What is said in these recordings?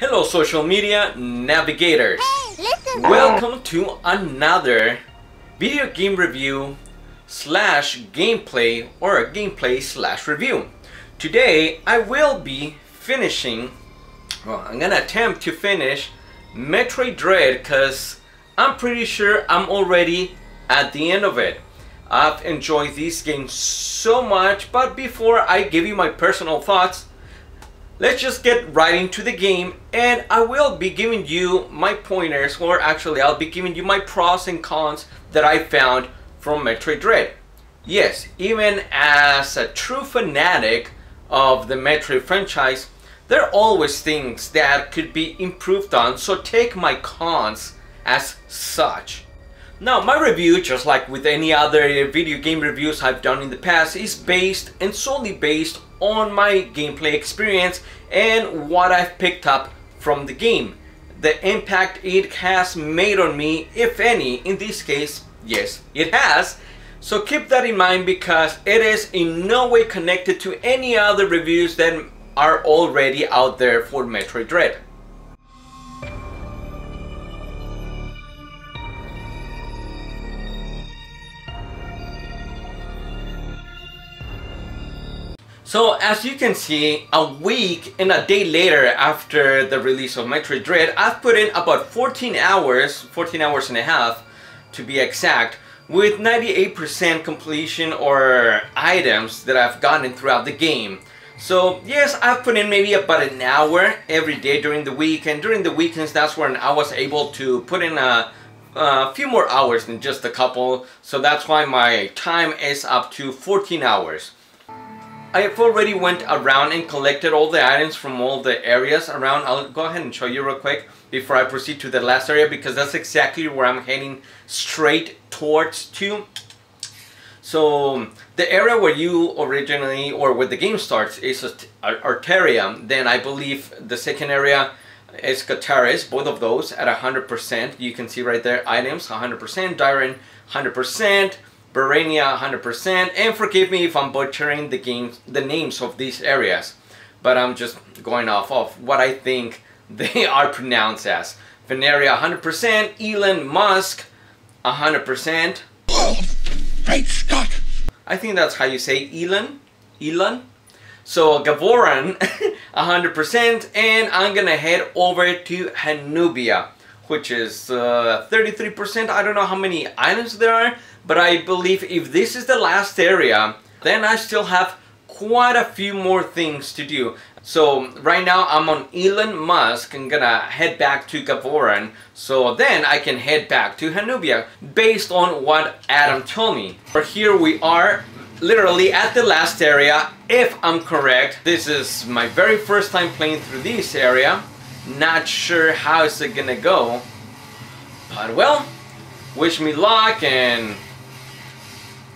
Hello social media navigators! Welcome to another video game review slash gameplay or a gameplay slash review. Today I will be finishing, I'm gonna attempt to finish Metroid Dread because I'm pretty sure I'm already at the end of it. I've enjoyed this game so much, but before I give you my personal thoughts, let's just get right into the game, and I will be giving you my pointers, or actually I'll be giving you my pros and cons that I found from Metroid Dread. Yes, even as a true fanatic of the Metroid franchise, there are always things that could be improved on, so take my cons as such. Now, my review, just like with any other video game reviews I've done in the past, is based and solely based on my gameplay experience and what I've picked up from the game. The impact it has made on me, if any. In this case, yes, it has. So keep that in mind because it is in no way connected to any other reviews that are already out there for Metroid Dread. So as you can see, a week and a day later after the release of Metroid Dread, I've put in about 14 hours and a half to be exact, with 98% completion or items that I've gotten throughout the game. So yes, I've put in maybe about an hour every day during the week, and during the weekends that's when I was able to put in a few more hours than just a couple, so that's why my time is up to 14 hours. I have already went around and collected all the items from all the areas around. I'll go ahead and show you real quick before I proceed to the last area, because that's exactly where I'm heading straight towards to. So the area where you originally, or where the game starts, is Arteria. Then I believe the second area is Kataris, both of those at 100%. You can see right there, items 100%, Dyren 100%, Barania 100%, and forgive me if I'm butchering the names of these areas, but I'm just going off of what I think they are pronounced as. Veneria 100%, Elan Musk 100%. Oh, great Scott! I think that's how you say Elan. So Gavoran 100%, and I'm gonna head over to Hanubia, which is 33%. I don't know how many items there are, but I believe if this is the last area, then I still have quite a few more things to do. So right now I'm on Elon Musk. I'm gonna head back to Gavoran, so then I can head back to Hanubia based on what Adam told me. For here we are literally at the last area, if I'm correct. This is my very first time playing through this area. Not sure how it's gonna go, but well, wish me luck, and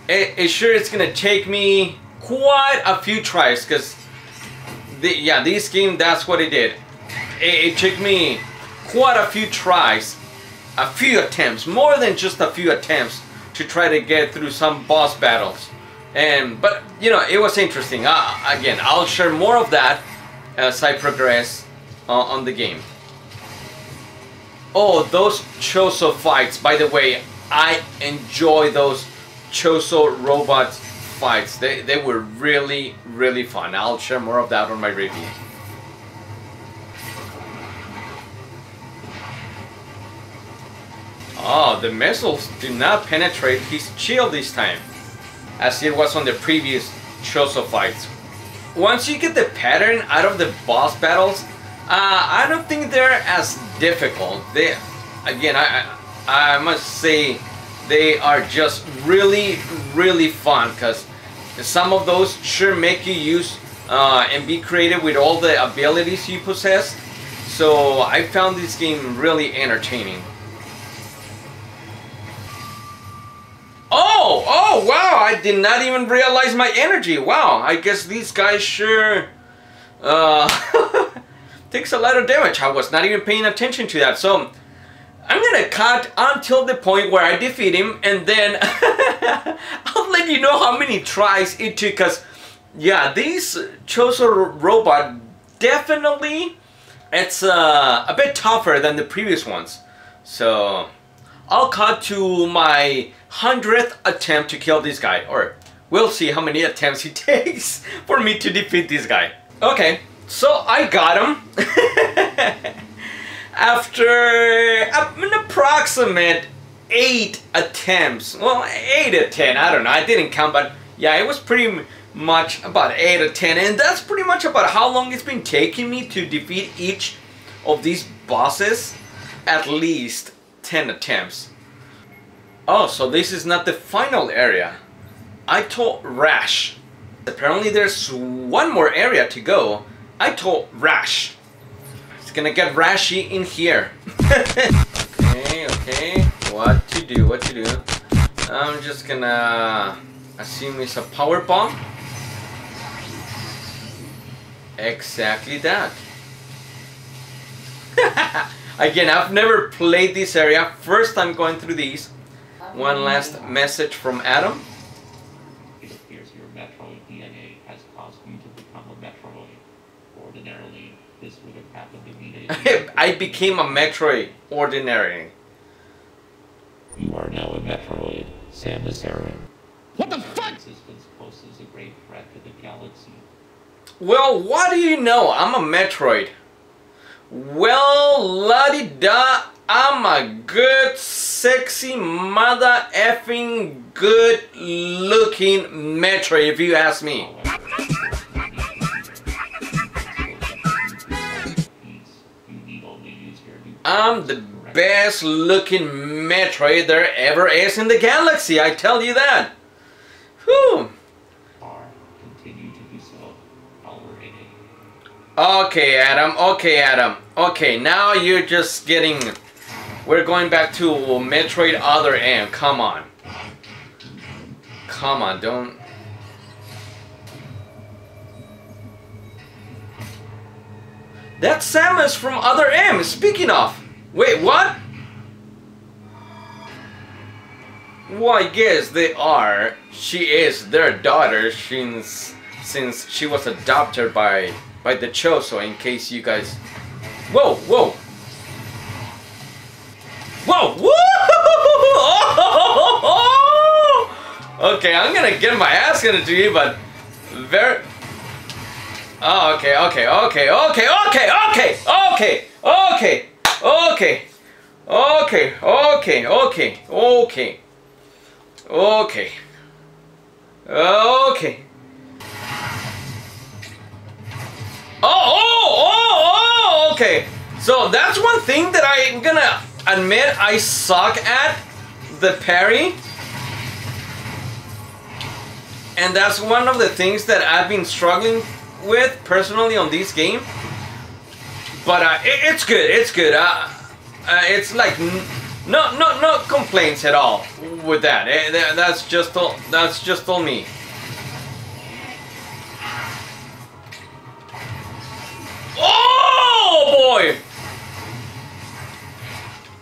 it's gonna take me quite a few tries, because this game, that's what it did. It took me quite a few tries, a few attempts, more than just a few attempts, to try to get through some boss battles. But you know, it was interesting. Again, I'll share more of that as I progress on the game. Oh, those Choso fights, by the way, I enjoy those Choso robot fights. They were really, really fun. I'll share more of that on my review. Oh, the missiles do not penetrate his shield this time, as it was on the previous Choso fights. Once you get the pattern out of the boss battles, I don't think they're as difficult. Again, I must say, they are just really, really fun, because some of those sure make you use and be creative with all the abilities you possess. So I found this game really entertaining. Oh wow, I did not even realize my energy. Wow, I guess these guys sure takes a lot of damage. I was not even paying attention to that. So I'm gonna cut until the point where I defeat him, and then I'll let you know how many tries it took, because yeah, these Choso robot definitely it's a bit tougher than the previous ones. So I'll cut to my 100th attempt to kill this guy, or we'll see how many attempts he takes for me to defeat this guy. Okay, so I got him after an approximate 8 attempts. Well, 8 or 10, I don't know, I didn't count, but yeah, it was pretty much about 8 or 10, and that's pretty much about how long it's been taking me to defeat each of these bosses. At least 10 attempts. Oh, so this is not the final area. I told Rash. Apparently there's one more area to go. I told Rash. It's gonna get Rashy in here. Okay, what to do, I'm just gonna assume it's a power bomb. Exactly that. Again, I've never played this area. First time going through these. One last message from Adam. It appears your Metroid DNA has caused you to become a Metroid. Ordinarily, this would have happened immediately. I became a Metroid ordinary. You are now a Metroid, Samus Aran. What the fuck? Existence poses a great threat to the galaxy. Well, what do you know? I'm a Metroid. Well, la-di-da, I'm a good, sexy, mother effing good looking Metroid, if you ask me. I'm the best looking Metroid there ever is in the galaxy, I tell you that. Whew. Okay, Adam. Okay, now you're just getting... We're going back to Metroid Other M. Come on. Come on, don't... That's Samus from Other M, speaking of. Wait, what? Well, yes, they are. She is their daughter since she was adopted by the Choso, in case you guys... Whoa! Okay, I'm gonna get my ass handed to you, but... Oh, okay. Okay. So that's one thing that I'm gonna admit I suck at, the parry. And that's one of the things that I've been struggling with personally on this game. But it's good. It's like no complaints at all with that. That's just all me. Oh boy!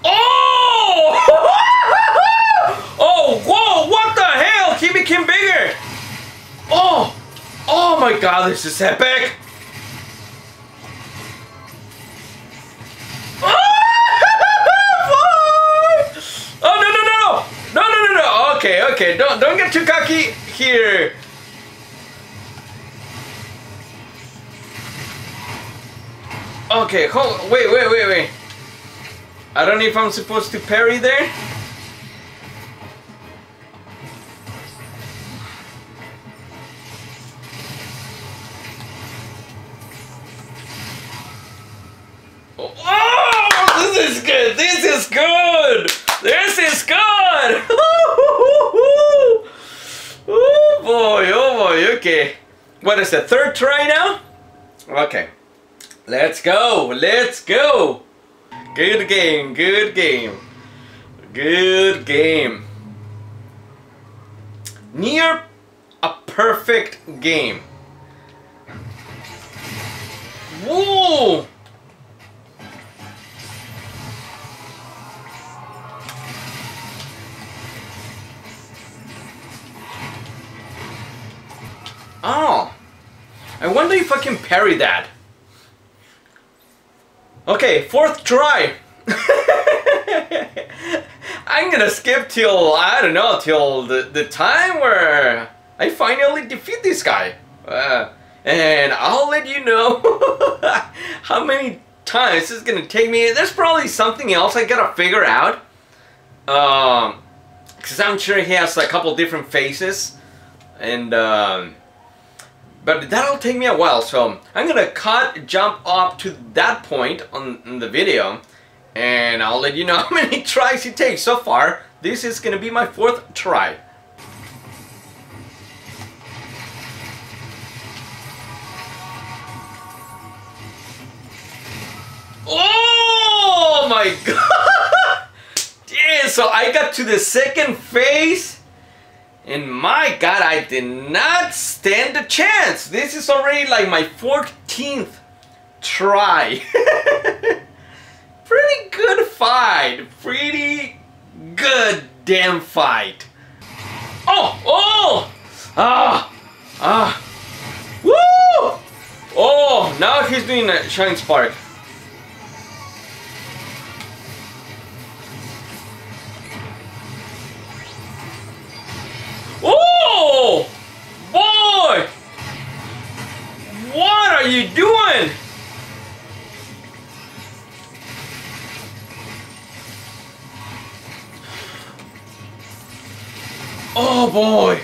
Oh! Oh, whoa! What the hell? He became bigger. Oh! Oh my God! This is epic. Oh no! Okay. Don't get too cocky here. Okay, wait. I don't know if I'm supposed to parry there. Oh, this is good. Oh boy, okay. What is the third try now? Okay. Let's go. Good game. Near a perfect game. Whoa! Oh, I wonder if I can parry that. Okay, fourth try. I'm gonna skip till, I don't know, till the time where I finally defeat this guy. And I'll let you know how many times this is gonna take me. There's probably something else I gotta figure out. Because I'm sure he has a couple different faces. And, but that'll take me a while. So I'm gonna jump up to that point on the video. And I'll let you know how many tries it takes. So far, this is gonna be my fourth try. Oh my god! Yeah, so I got to the second phase. And my god, I did not stand a chance. This is already like my 14th try. Pretty good fight. Pretty good damn fight. Oh! Woo! Oh, now he's doing a Shine Spark. Oh! Boy! What are you doing? Oh boy!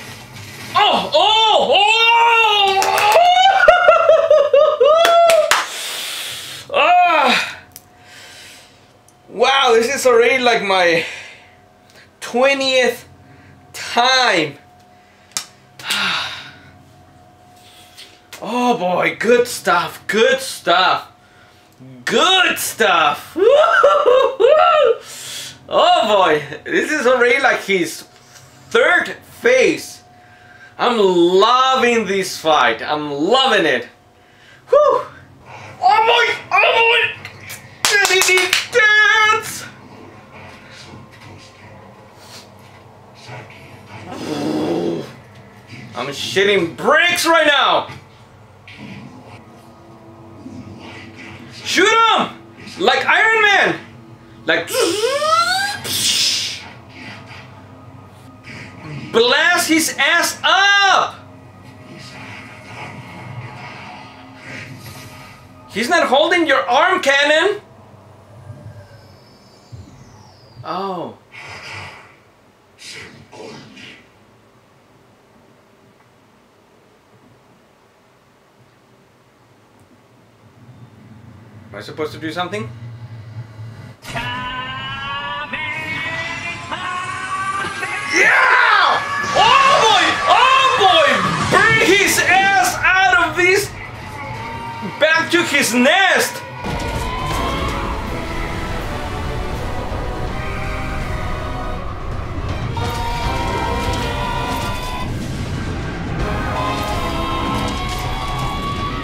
Wow, this is already like my 20th time. Oh boy, good stuff, good stuff. Good stuff. Oh boy, this is already like his third phase. I'm loving this fight. I'm loving it. Whew. Oh boy! Oh boy! Dance! I'm shitting bricks right now. Shoot him! Like Iron Man! Like... Blast his ass up! He's not holding your arm cannon! Oh. Am I supposed to do something? Yeah! Oh boy! Oh boy! Bring his ass out of this! Back to his nest!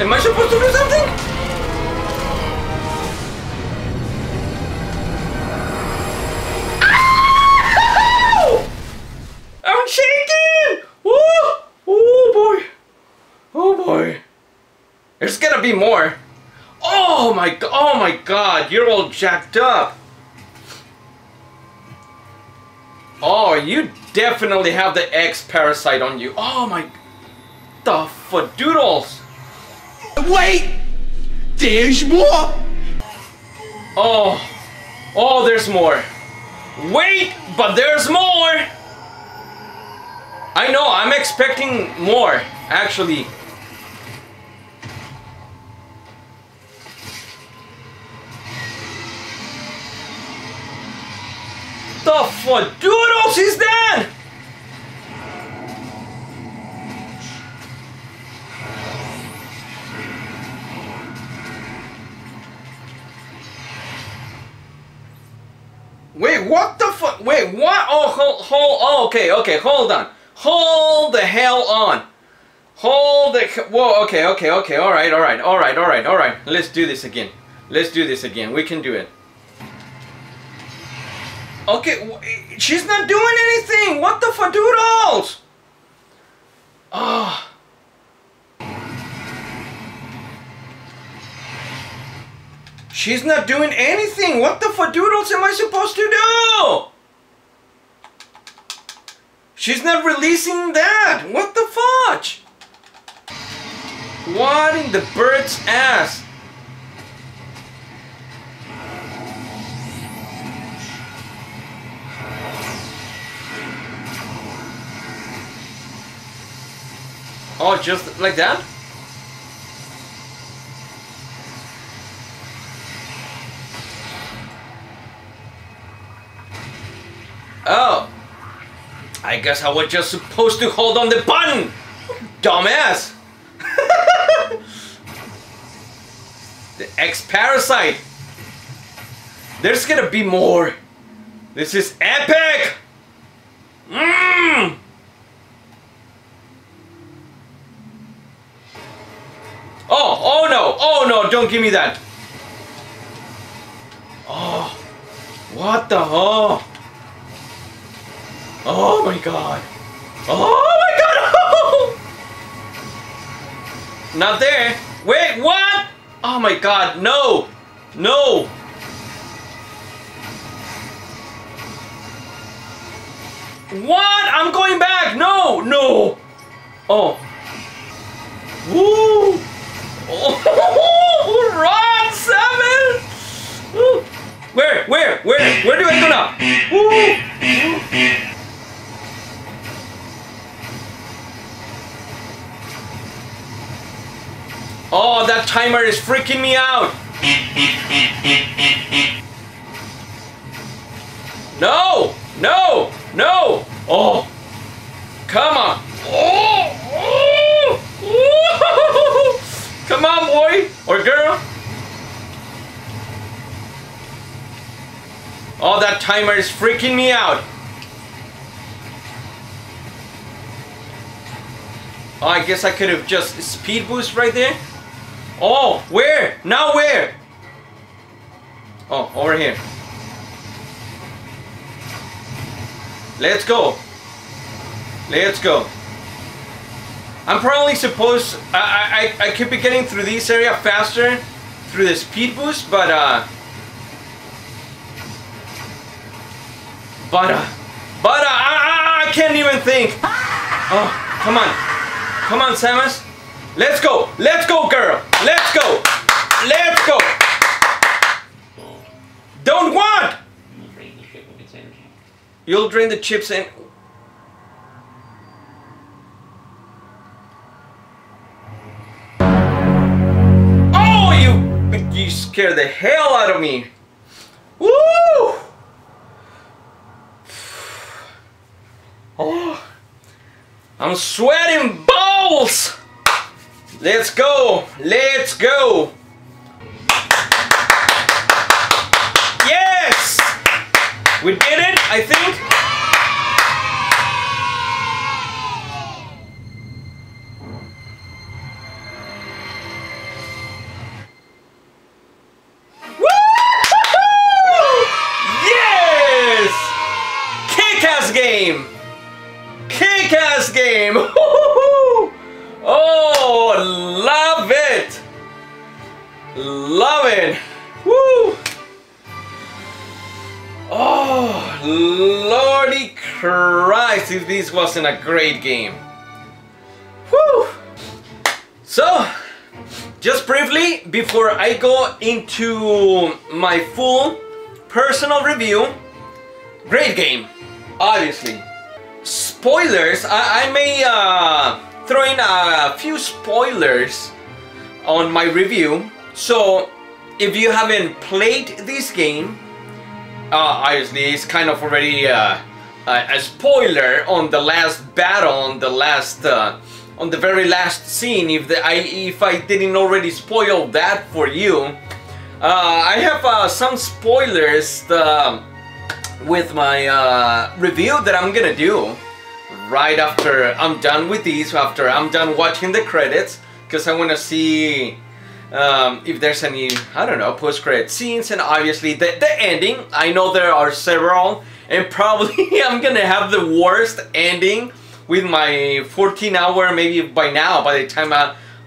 Am I supposed to do something? I'm shaking! Oh, oh boy! Oh boy! There's gotta be more. Oh my god! You're all jacked up. Oh, you definitely have the X parasite on you. Oh my, the fadoodles! Wait! There's more! Oh, there's more. Wait, but there's more! I know, I'm expecting more, actually. The fadoodles is that? Wait, what the fuck? Wait, what? Oh, okay, hold on. Hold the hell on. Whoa, okay, alright. Let's do this again. We can do it. Okay, she's not doing anything. What the fadoodles? Ah. She's not doing anything. What the fadoodles am I supposed to do? She's not releasing that. What the fudge? What in the bird's ass? Oh, just like that? Oh. I guess I was just supposed to hold on the button. Dumbass. The ex-parasite. There's gonna be more. This is epic. Mmm. Oh no, oh no, don't give me that. Oh, what the hell? Oh my god. Oh my god, oh! Not there. Wait, what? Oh my god, no. No. What? I'm going back. No, no. Oh. Woo. Oh, run, Samus! Where do I go now? Oh, that timer is freaking me out. No, no, no. Oh, come on. Oh. Come on, boy or girl. Oh, that timer is freaking me out. Oh, I guess I could have just speed boost right there. Oh, where? Now where? Oh, over here. Let's go. Let's go. I'm probably supposed... I could be getting through this area faster through the speed boost, but I can't even think. Oh, come on. Come on, Samus. Let's go. Let's go, girl. Let's go. Let's go. Don't what? You'll drain the ship of its energy. You'll drain the chips and... You scared the hell out of me. Woo! Oh, I'm sweating balls. Let's go. Let's go. Yes! We did it, I think. Game! Kick-ass game! Oh, love it! Love it! Woo! Oh, lordy Christ, if this wasn't a great game. Woo! So, just briefly, before I go into my full personal review, great game. Obviously. Spoilers, I may throw in a few spoilers on my review. So if you haven't played this game, obviously it's kind of already a spoiler on the last battle, on the last on the very last scene. If I didn't already spoil that for you, I have some spoilers with my review that I'm gonna do right after I'm done with these, after I'm done watching the credits, because I want to see if there's any, I don't know, post-credit scenes, and obviously the ending. I know there are several, and probably I'm gonna have the worst ending with my 14-hour, maybe by now, by the time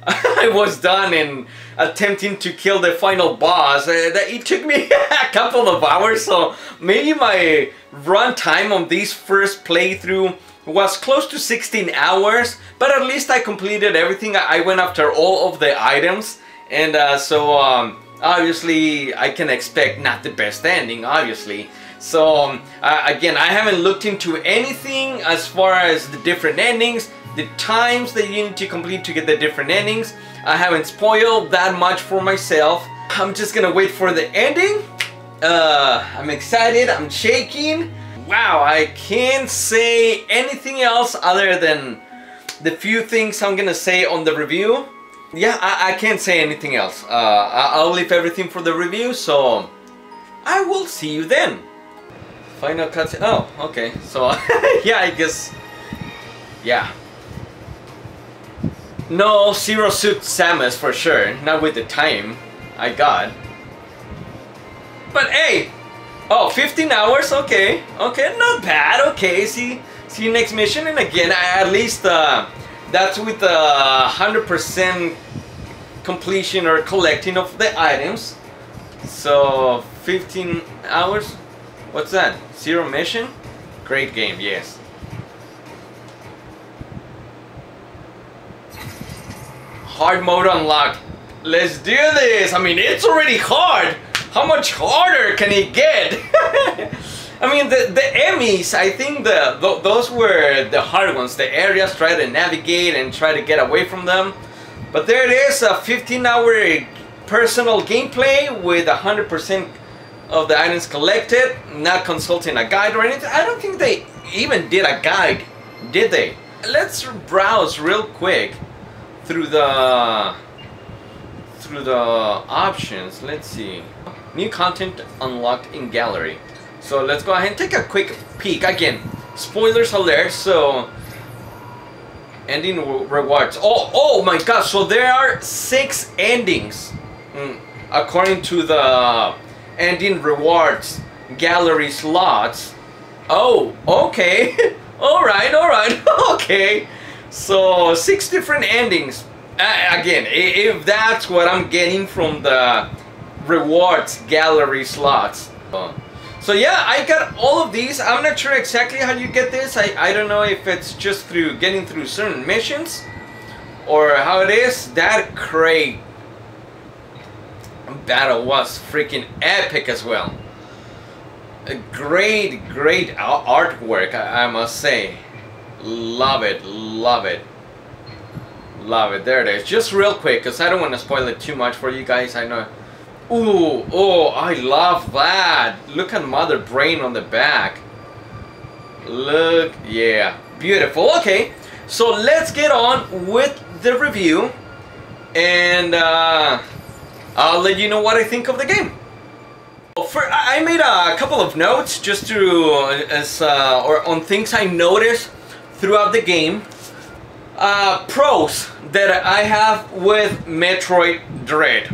I was done in attempting to kill the final boss. It took me a couple of hours, so maybe my run time on this first playthrough was close to 16 hours, but at least I completed everything. I went after all of the items, and so obviously I can expect not the best ending, obviously. So again, I haven't looked into anything as far as the different endings, the times that you need to complete to get the different endings. I haven't spoiled that much for myself. I'm just gonna wait for the ending. I'm excited, I'm shaking. Wow, I can't say anything else other than the few things I'm gonna say on the review. Yeah, I can't say anything else. I'll leave everything for the review, so I will see you then. Final cutscene. Oh, okay. So, yeah, I guess. Yeah. No Zero Suit Samus for sure. Not with the time I got. But hey! Oh, 15 hours? Okay. Okay, not bad. Okay, see you next mission. And again, at least that's with 100% completion or collecting of the items. So, 15 hours? What's that? Zero mission? Great game, yes. Hard mode unlocked. Let's do this! I mean, it's already hard! How much harder can it get? I mean, the Emmys, I think those were the hard ones. The areas, try to navigate and try to get away from them. But there it is, a 15-hour personal gameplay with 100% of the items collected, not consulting a guide or anything. I don't think they even did a guide, did they? Let's browse real quick through the options. Let's see. New content unlocked in gallery. So let's go ahead and take a quick peek. Again, spoilers alert. So ending rewards. Oh my gosh! So there are 6 endings according to the ending rewards gallery slots. Oh, okay. all right. Okay. So 6 different endings. Again, if that's what I'm getting from the rewards gallery slots. So yeah, I got all of these. I'm not sure exactly how you get this. I don't know if it's just through getting through certain missions or how it is. That crate battle was freaking epic as well. A great artwork, I must say. Love it. There it is. Just real quick, because I don't want to spoil it too much for you guys. I know. Ooh, oh, I love that. Look at Mother Brain on the back. Look, yeah, beautiful. Okay, so let's get on with the review, and I'll let you know what I think of the game. I made a couple of notes just to or on things I noticed throughout the game. Pros that I have with Metroid Dread.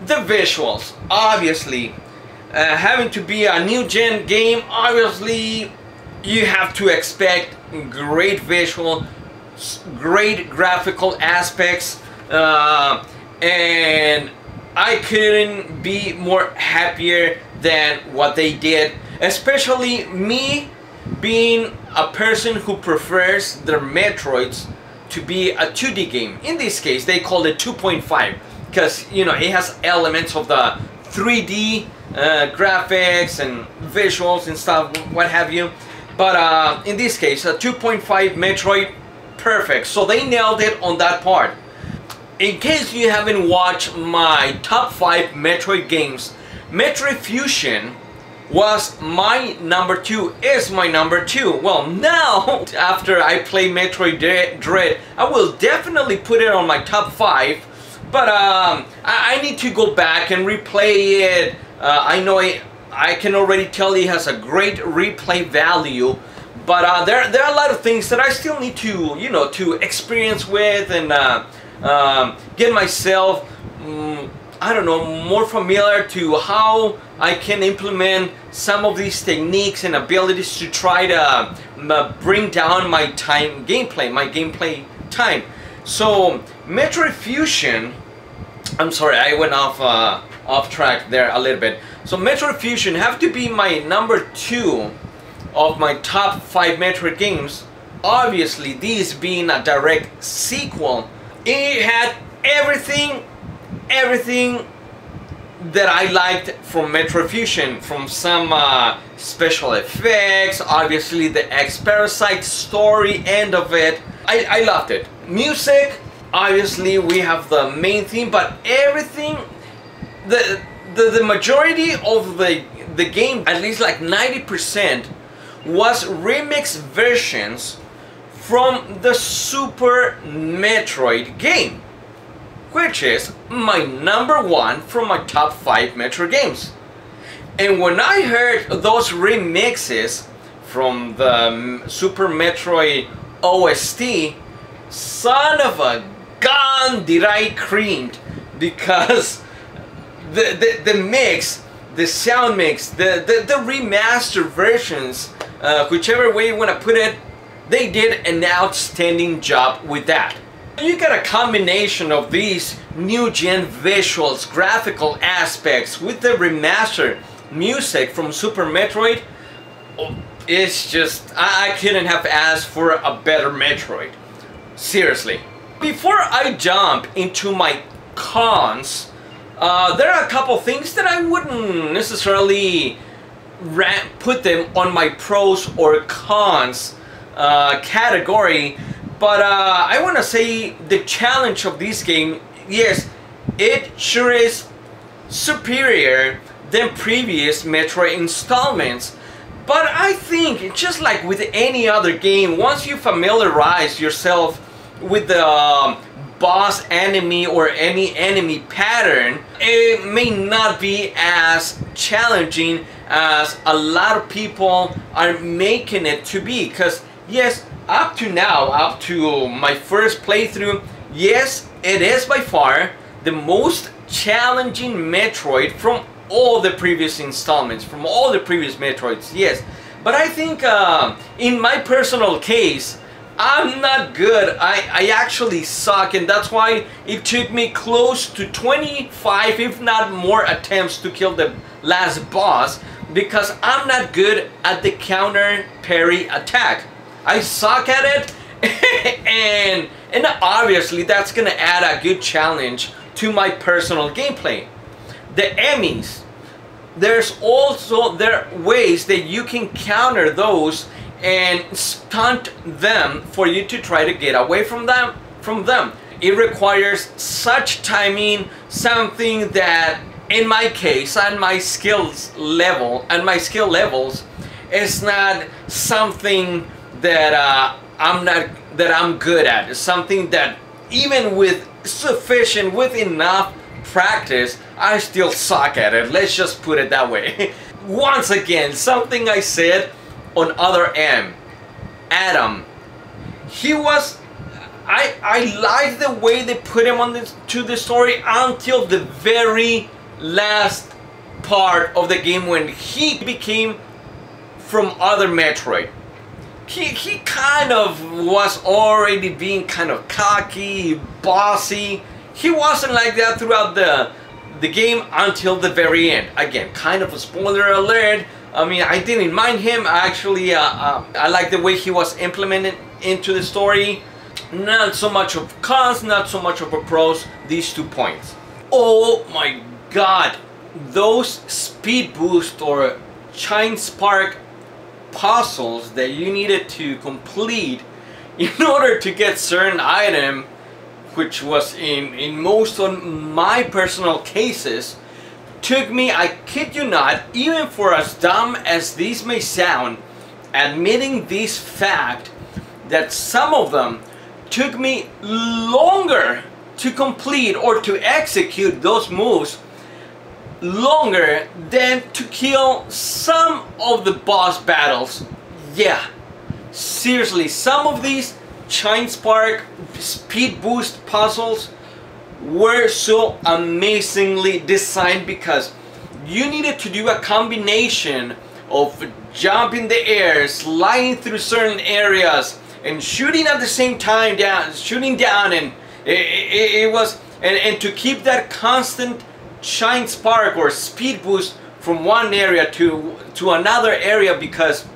The visuals, obviously, having to be a new gen game, obviously you have to expect great visual, great graphical aspects, and I couldn't be more happier than what they did, especially me being a person who prefers their Metroids to be a 2D game. In this case, they call it 2.5 because, you know, it has elements of the 3D graphics and visuals and stuff, what have you. But in this case, a 2.5 Metroid, perfect. So they nailed it on that part. In case you haven't watched my top 5 Metroid games, Metroid Fusion was my number 2, is my number 2. Well, now, after I play Metroid Dread, I will definitely put it on my top 5. But I need to go back and replay it. I know I can already tell it has a great replay value. But there are a lot of things that I still need to, you know, to experience with and get myself, I don't know, more familiar to how I can implement some of these techniques and abilities to try to bring down my gameplay time. So Metroid Fusion, I'm sorry, I went off track there a little bit. So Metroid Fusion have to be my number 2 of my top 5 Metroid games. Obviously, these being a direct sequel, it had everything that I liked from Metroid Fusion, from some special effects, obviously the X-Parasite story end of it. I loved it. Music, obviously we have the main theme, but everything, the majority of the game, at least like 90%, was remix versions from the Super Metroid game, which is my number 1 from my top 5 Metroid games. And when I heard those remixes from the Super Metroid OST, son of a gun did I creamed, because the mix, the sound mix, the remastered versions, whichever way you want to put it, they did an outstanding job with that. You get a combination of these new gen visuals, graphical aspects with the remastered music from Super Metroid. It's just, I couldn't have asked for a better Metroid. Seriously. Before I jump into my cons, there are a couple things that I wouldn't necessarily put them on my pros or cons category. But I want to say the challenge of this game, yes, it sure is superior than previous Metroid installments. But I think, just like with any other game, once you familiarize yourself with the boss enemy or any enemy pattern, it may not be as challenging as a lot of people are making it to be. Because yes, up to now, up to my first playthrough, yes, it is by far the most challenging Metroid from all the previous installments, from all the previous Metroids, yes. But I think in my personal case, I'm not good. I actually suck, and that's why it took me close to 25, if not more, attempts to kill the last boss, because I'm not good at the counter parry attack. I suck at it, and obviously that's gonna add a good challenge to my personal gameplay. The enemies, there's also ways that you can counter those and stunt them for you to try to get away from them. It requires such timing, something that in my case and my skills level and my skill levels is not something that I'm good at. It's something that even with enough practice, I still suck at it. Let's just put it that way. Once again, something I said on other end, Adam, he was, I liked the way they put him to the story until the very last part of the game, when he became from other Metroid. He kind of was already being kind of cocky, bossy. He wasn't like that throughout the game until the very end. Again, kind of a spoiler alert. I mean, I didn't mind him. Actually, I like the way he was implemented into the story. Not so much of cons, not so much of a pros, these 2 points. Oh my god, those speed boost or shine spark puzzles that you needed to complete in order to get certain item, which was in most of my personal cases, took me, I kid you not, even for as dumb as these may sound, admitting this fact that some of them took me longer to complete or to execute those moves, longer than to kill some of the boss battles. Yeah, seriously, some of these shine spark speed boost puzzles were so amazingly designed, because you needed to do a combination of jump in the air, sliding through certain areas, and shooting at the same time shooting down, and it was, and to keep that constant shine spark or speed boost from one area to another area, because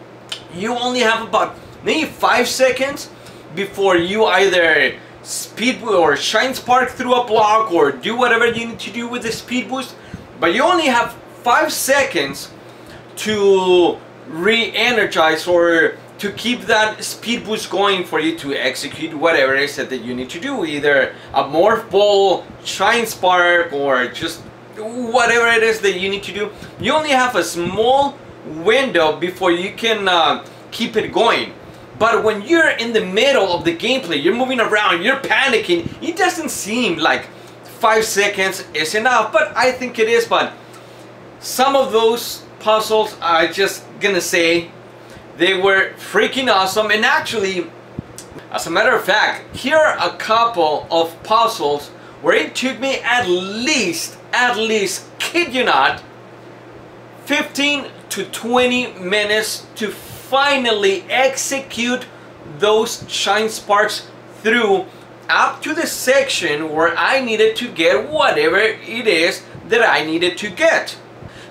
you only have about maybe 5 seconds before you either speed boost or shine spark through a block or do whatever you need to do with the speed boost, but you only have 5 seconds to re-energize or to keep that speed boost going for you to execute whatever it is that you need to do, either a morph ball, shine spark, or just whatever it is that you need to do. You only have a small window before you can keep it going. But when you're in the middle of the gameplay, you're moving around, you're panicking, it doesn't seem like 5 seconds is enough, but I think it is. But some of those puzzles, I just gonna say, they were freaking awesome. And actually, as a matter of fact, here are a couple of puzzles where it took me at least, kid you not, 15 to 20 minutes to finally execute those shine sparks through, up to the section where I needed to get whatever it is that I needed to get.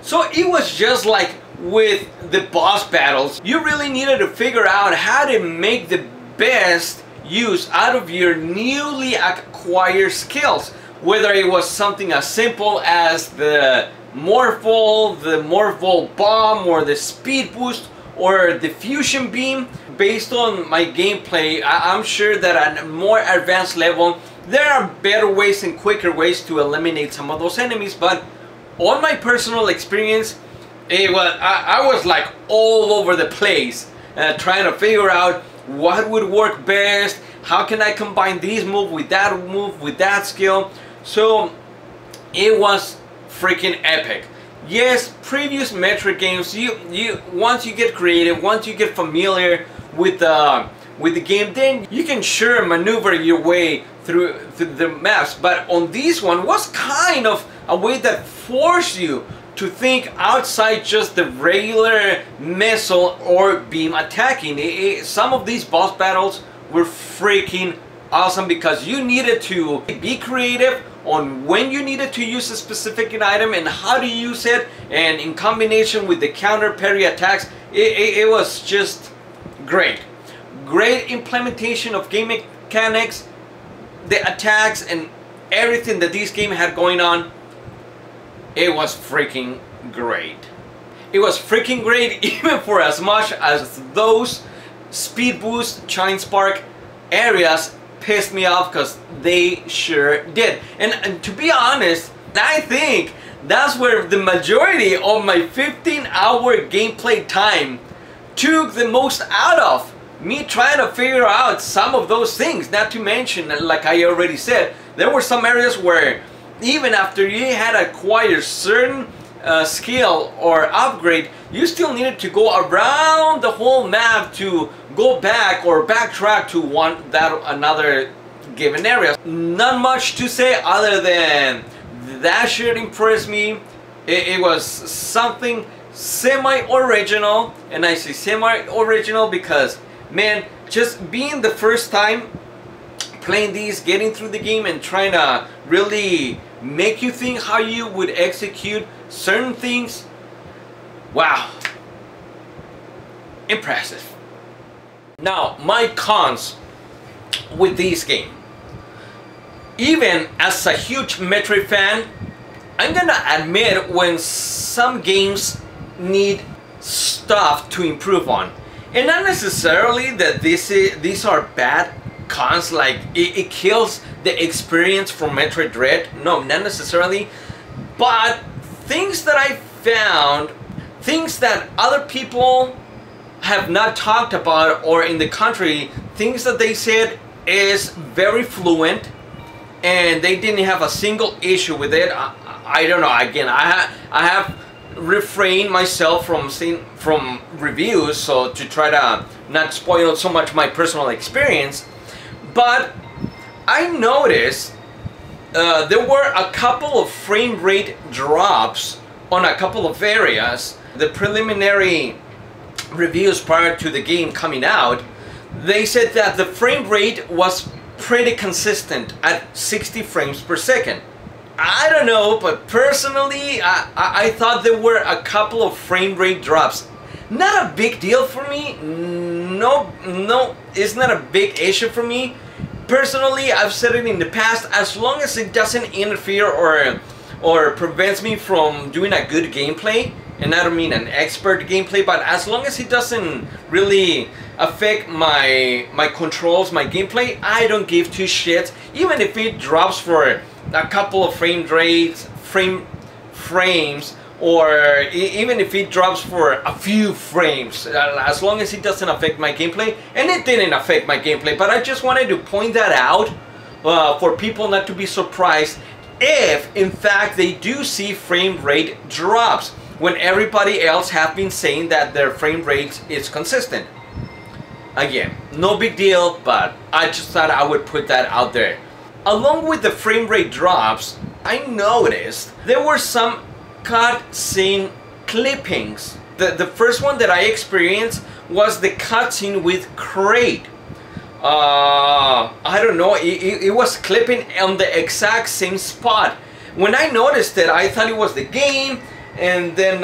So it was just like with the boss battles, you really needed to figure out how to make the best use out of your newly acquired skills, whether it was something as simple as the morph ball bomb, or the speed boost, or the fusion beam. Based on my gameplay, I'm sure that at a more advanced level there are better ways and quicker ways to eliminate some of those enemies, but on my personal experience, I was like all over the place, trying to figure out what would work best, how can I combine this move with that skill. So it was freaking epic. Yes, previous Metroid games, you once you get creative, once you get familiar with the game, then you can sure maneuver your way through the maps. But on this one was kind of a way that forced you to think outside just the regular missile or beam attacking. Some of these boss battles were freaking awesome because you needed to be creative on when you needed to use a specific item and how to use it, and in combination with the counter parry attacks, it was just great. Great implementation of game mechanics, the attacks, and everything that this game had going on. It was freaking great. It was freaking great even for as much as those speed boost, shine spark areas pissed me off, because they sure did. And to be honest, I think that's where the majority of my 15-hour gameplay time took the most out of. Me trying to figure out some of those things. Not to mention, like I already said, there were some areas where even after you had acquired certain skill or upgrade, you still needed to go around the whole map to go back or backtrack to another given area. Not much to say other than that should impress me. It was something semi-original, and I say semi-original because, man, just being the first time playing these, getting through the game and trying to really make you think how you would execute certain things, wow, impressive. Now, my cons with this game. Even as a huge Metroid fan, I'm gonna admit when some games need stuff to improve on. And not necessarily that these are bad cons, like it kills the experience from Metroid Dread. No, not necessarily. But things that I found, things that other people have not talked about, or in the country, things that they said is very fluent and they didn't have a single issue with it. I don't know, again, I have refrained myself from reviews, so to try to not spoil so much my personal experience. But I noticed there were a couple of frame rate drops on a couple of areas. The preliminary reviews prior to the game coming out, they said that the frame rate was pretty consistent at 60 frames per second. I don't know, but personally, I thought there were a couple of frame rate drops. Not a big deal for me. No, it's not a big issue for me. Personally, I've said it in the past, as long as it doesn't interfere or prevents me from doing a good gameplay, and I don't mean an expert gameplay, but as long as it doesn't really affect my controls, my gameplay, I don't give two shits. Even if it drops for a couple of frames, or even if it drops for a few frames, as long as it doesn't affect my gameplay. And it didn't affect my gameplay, but I just wanted to point that out for people not to be surprised if in fact they do see frame rate drops when everybody else have been saying that their frame rate is consistent. Again, no big deal, but I just thought I would put that out there. Along with the frame rate drops, I noticed there were some cutscene clippings. The first one that I experienced was the cutscene with Kraid. I don't know, it was clipping on the exact same spot. When I noticed it, I thought it was the game, and then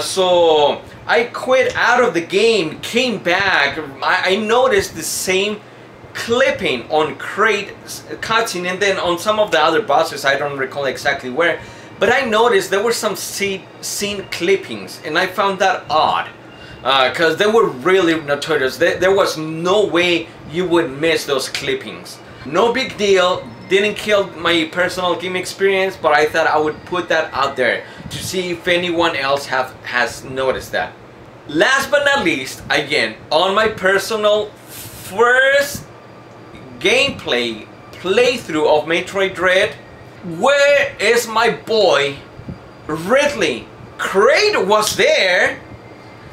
so I quit out of the game, came back. I noticed the same clipping on Kraid's cutscene, and then on some of the other bosses, I don't recall exactly where, but I noticed there were some scene clippings, and I found that odd, because they were really notorious. There was no way you would miss those clippings. No big deal, didn't kill my personal game experience, but I thought I would put that out there to see if anyone else has noticed that. Last but not least, again, on my personal first gameplay playthrough of Metroid Dread, where is my boy Ridley? Kraid was there.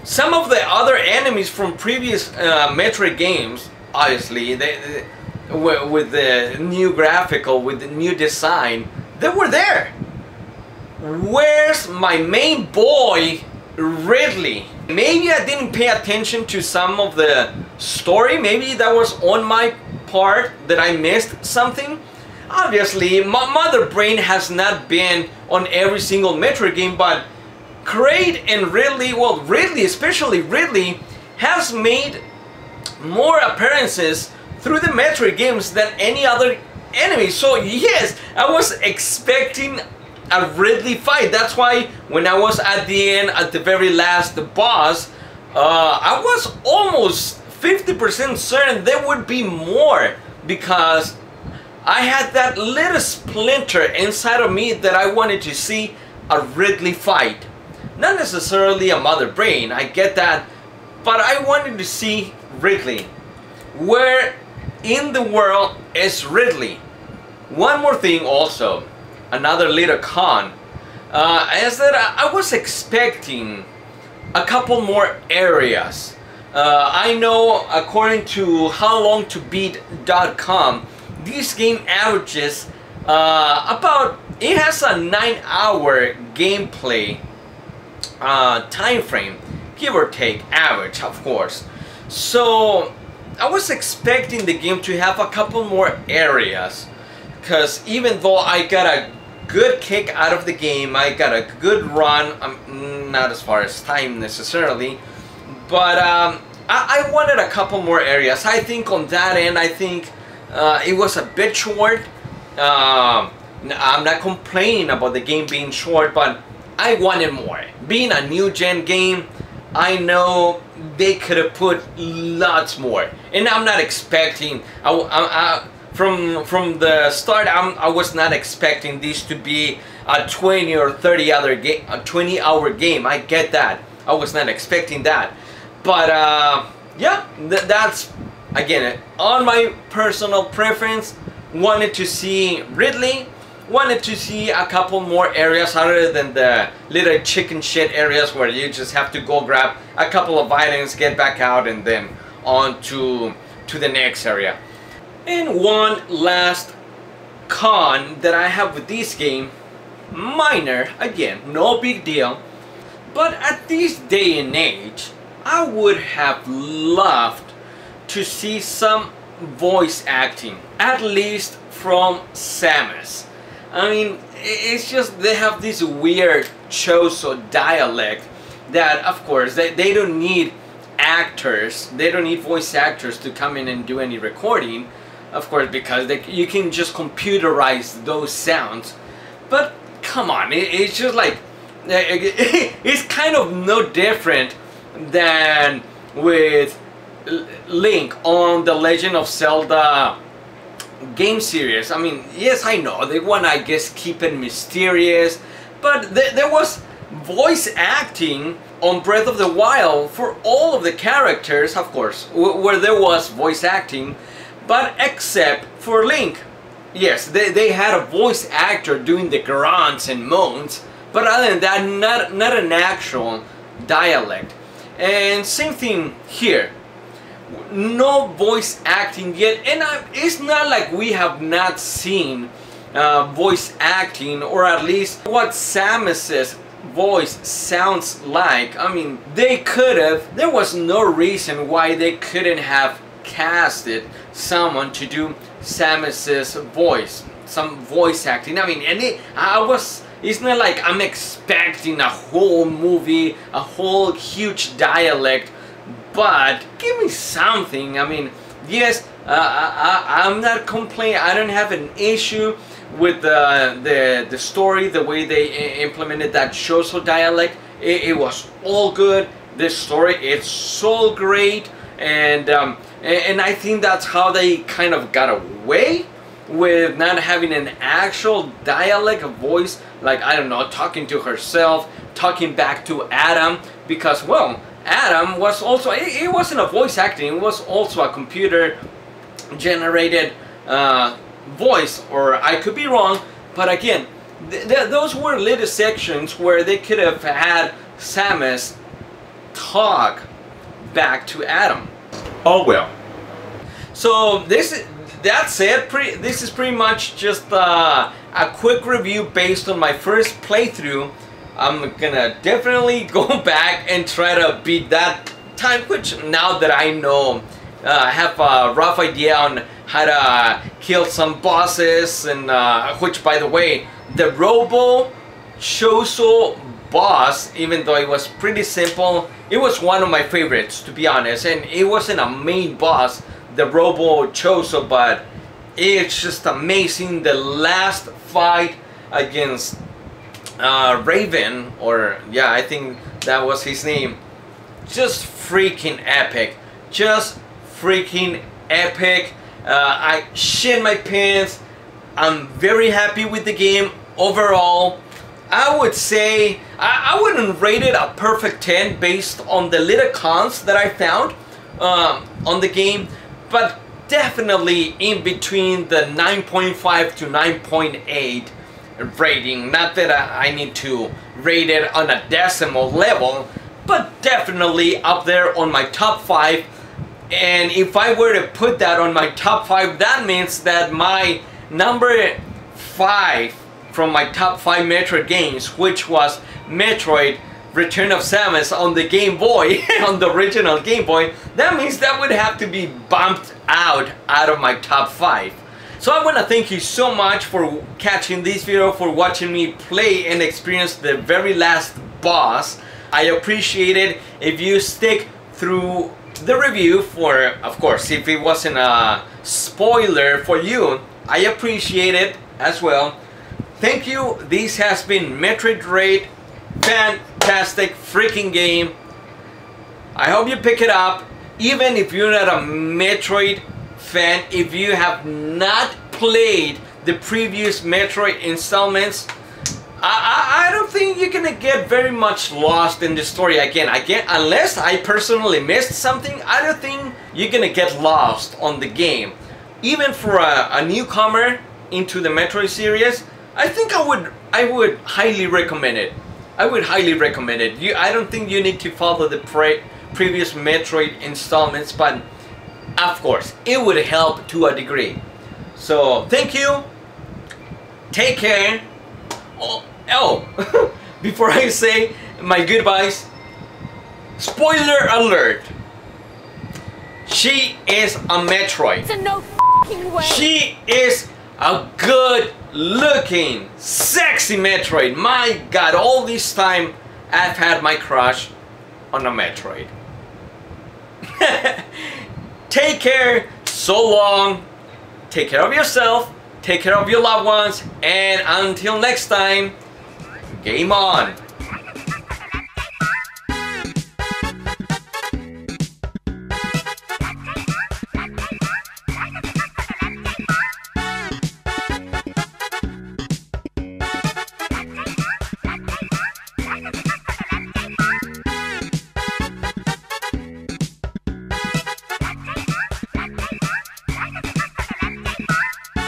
Some of the other enemies from previous Metroid games, obviously, with the new graphical, with the new design, they were there. Where's my main boy Ridley? Maybe I didn't pay attention to some of the story. Maybe that was on my part that I missed something. Obviously, my mother brain has not been on every single Metroid game, but Kraid and Ridley, well, Ridley, especially Ridley, has made more appearances through the Metroid games than any other enemy. So yes, I was expecting a Ridley fight. That's why when I was at the end, at the very last boss, I was almost 50% certain there would be more, because I had that little splinter inside of me that I wanted to see a Ridley fight. Not necessarily a mother brain, I get that, but I wanted to see Ridley. Where in the world is Ridley? One more thing also, another little con, is that I was expecting a couple more areas. I know, according to howlongtobeat.com, this game averages about, it has a 9-hour gameplay time frame, give or take, average of course. So I was expecting the game to have a couple more areas, because even though I got a good kick out of the game, I got a good run, not as far as time necessarily, but I wanted a couple more areas. I think on that end, I think it was a bit short. I'm not complaining about the game being short, but I wanted more. Being a new gen game, I know they could have put lots more, and I'm not expecting. From the start, I was not expecting this to be a 20 or 30 hour game, a 20-hour game. I get that. I was not expecting that, but yeah, that's again on my personal preference. Wanted to see Ridley. Wanted to see a couple more areas other than the little chicken shit areas where you just have to go grab a couple of items, get back out, and then on to the next area. And one last con that I have with this game, minor, again, no big deal, but at this day and age, I would have loved to see some voice acting, at least from Samus. I mean, it's just they have this weird Choso dialect that, of course, they don't need actors, they don't need voice actors to come in and do any recording, of course, because you can just computerize those sounds. But come on, it's just like it's kind of no different than with Link on the Legend of Zelda game series. I mean, yes, I know they want, I guess, keep it mysterious, but there was voice acting on Breath of the Wild for all of the characters, of course, where there was voice acting, but except for Link. Yes, they had a voice actor doing the grunts and moans, but other than that, not an actual dialect. And same thing here. No voice acting yet, and it's not like we have not seen voice acting, or at least what Samus's voice sounds like. I mean, they could have, there was no reason why they couldn't have casted someone to do Samus's voice, some voice acting. I mean, and it's not like I'm expecting a whole movie, a whole huge dialect, but give me something. I mean, yes, I'm not complaining. I don't have an issue with the story, the way they implemented that Choso dialect. It was all good. The story, it's so great, and I think that's how they kind of got away with not having an actual dialect, a voice, like, I don't know, talking to herself, talking back to Adam, because, well, Adam was also, it wasn't a voice acting, it was also a computer generated voice, or I could be wrong, but again, those were little sections where they could have had Samus talk back to Adam. Oh well. So that's it. This is pretty much just a quick review based on my first playthrough. I'm gonna definitely go back and try to beat that time, which now that I know, I have a rough idea on how to kill some bosses, and which, by the way, the Robo Choso boss, even though it was pretty simple, it was one of my favorites, to be honest, and it wasn't a main boss, the Robo Choso, but it's just amazing. The last fight against Raven, or yeah, I think that was his name, just freaking epic, just freaking epic. I shit my pants. I'm very happy with the game overall. I would say I wouldn't rate it a perfect 10 based on the little cons that I found on the game, but definitely in between the 9.5 to 9.8 rating. Not that I need to rate it on a decimal level, but definitely up there on my top 5. And if I were to put that on my top 5, that means that my number 5 from my top 5 Metroid games, which was Metroid Return of Samus on the Game Boy, on the original Game Boy, that means that would have to be bumped out of my top 5. So I want to thank you so much for catching this video, for watching me play and experience the very last boss. I appreciate it if you stick through the review, for, of course, if it wasn't a spoiler for you, I appreciate it as well. Thank you. This has been Metroid Dread. Fantastic freaking game. I hope you pick it up, even if you're not a Metroid fan. If you have not played the previous Metroid installments, I don't think you're gonna get very much lost in the story. Again, unless I personally missed something, I don't think you're gonna get lost on the game. Even for a newcomer into the Metroid series, I think I would highly recommend it. I would highly recommend it. I don't think you need to follow the previous Metroid installments, but of course, it would help to a degree. So, thank you. Take care. Oh, before I say my goodbyes, spoiler alert. She is a Metroid. To no f***ing way. She is a good looking, sexy Metroid. My god, all this time I've had my crush on a Metroid. Take care, so long. Take care of yourself, take care of your loved ones, and until next time, game on.